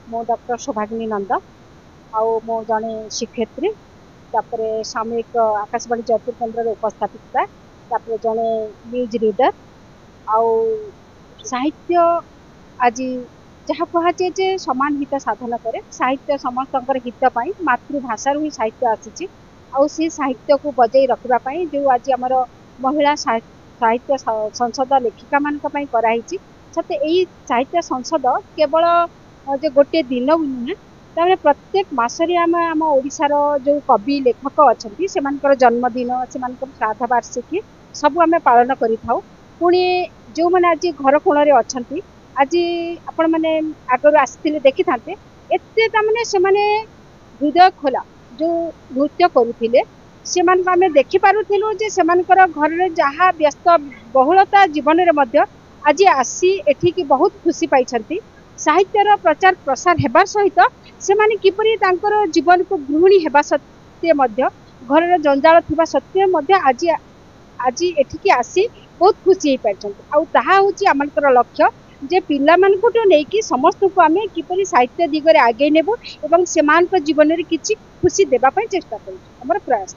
मो डॉक्टर शोभागिनी नंद आउ मो जड़े शिक्षयित्री सामूहिक आकाशवाणी जयपुर केन्द्र उपस्थापित जड़े न्यूज रीडर आउ साहित्य आज जहाँ कहुचे जे समान हित साधन करे साहित्य समस्त हित मातृभाषा ही साहित्य आसी से साहित्य को बजाई रखापी जो आज आम महिला साहित्य संसद लेखिका मान कराई सत्य यही साहित्य संसद केवल जो गोटे दिन नुहे प्रत्येक मसरे आम आम ओडिशार जो कवि लेखक अच्छा से जन्मदिन से श्राद्ध वार्षिकी सब आम पालन करें पुणी जो मैंने आज घर कोण अच्छा आज आपण मैंने आगर आसते देखी था एत से हृदय खोला जो नृत्य करुले से आम देखिपरूलु घर जहाँ व्यस्त बहुलता जीवन में आज आसी एठिकी बहुत खुशी पाई साहित्यर प्रचार प्रसार होगा सहित से किपरि जीवन को गृहिणी होगा सत्वे घर जंजाल थी सत्वे आज आज एठिकी आसी बहुत खुशी हो पार्टी आमर लक्ष्य जे पिला मानकु नहीं समस्त को आम किपरि साहित्य दिगरे आगे नेबु एवं सेमान जीवन में किसी खुशी देवाई चेष्टा कर प्रयास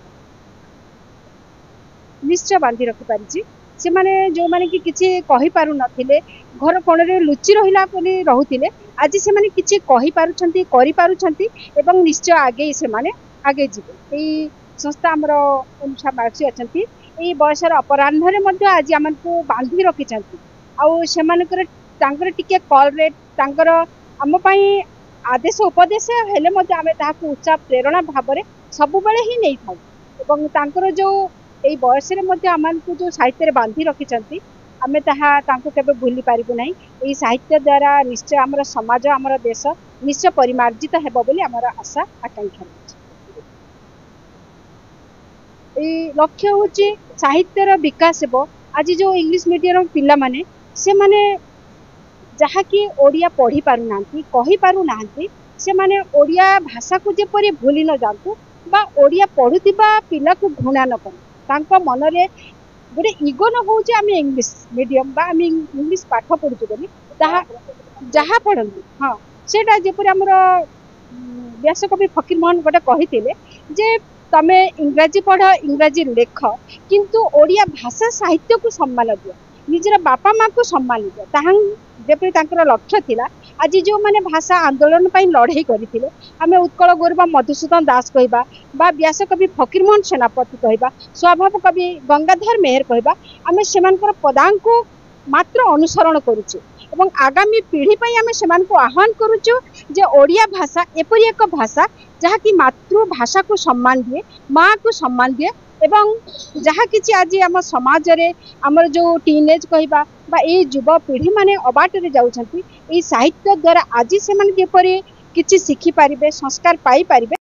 निश्चय बांधि रखिपारी से माने जो माने कि किसी कहि पारु नथिले घर कोण रे लुचि रहिला परि रहुथिले आज से माने किछि कहि पारुछंती करि पारुछंती एवं निश्चय आगे से माने आगे जिवे एई संस्था हमर अनुषा मार्सी अछंती एई बयसर अपराह्न रे मध्ये आज हमनको बांधि रखिछंती आउ से मानकर तांकर टिके कॉल रे तांकर हम पई आदेश उपदेश हेले मध्ये आमे ताहाकू उत्साह प्रेरणा भाव रे सब बेले ही नै थाउ एवं तांकर जो यही बयस आमको जो साहित्य बांधि रखिंट आम ताके भूली पारू ना यही साहित्य द्वारा निश्चय आम समाज आम देश निश्चय परिमार्जित हेबो बोली आमर आशा आकांक्षा लक्ष्य हूँ साहित्यर विकास हेबो आज जो इंग्लिश मीडियम पिला माने से माने जहाँ कि ओडिया पढ़ी पारु नांती कहि पारु नांती से माने ओडिया भाषा को जेपरि भूली न जातु बा ओडिया पढ़ुथिबा पिला को घृणा न करू तांको मनरे गोटे इगो न हो आम इंग्लिश मीडियम बा आम इंग्लिश पाठ पढ़ुचु बोली जहाँ पढ़ती हाँ सेटा जेपरि आमर व्यासकवि फकीरमोहन गोटे कही जे तमे इंग्राजी पढ़ इंग्राजी लेख किंतु ओडिया भाषा साहित्य को सम्मान दियो निजर बापा माँ को सम्मान दियो जेपरि तांकर लक्ष्य थिला आज जो माने भाषा आंदोलन पाई लड़ाई करथिले आमे उत्कल गौरव मधुसूदन दास कहबा बा व्यासकवि फकीरमोहन सेनापति कहबा स्वभाव कवि गंगाधर मेहर कहबा आमे सेमानकर पदांक को मात्र अनुसरण करूछु एवं आगामी पीढ़ी पाई आमे सेमानको आह्वान करूछु जे ओडिया भाषा एपरि एक भाषा जहाँ कि मातृभाषा को सम्मान दिए माँ को सम्मान दिए एवं जहाँ किछि आज आम समाज रे आमर जो टीनेज कहबा बा ए युवा पीढ़ी माने अबाटरे जाउछंती ए साहित्य द्वारा आज से माने किपरि किछि शिखि पारिबे संस्कार पाई पारिबे।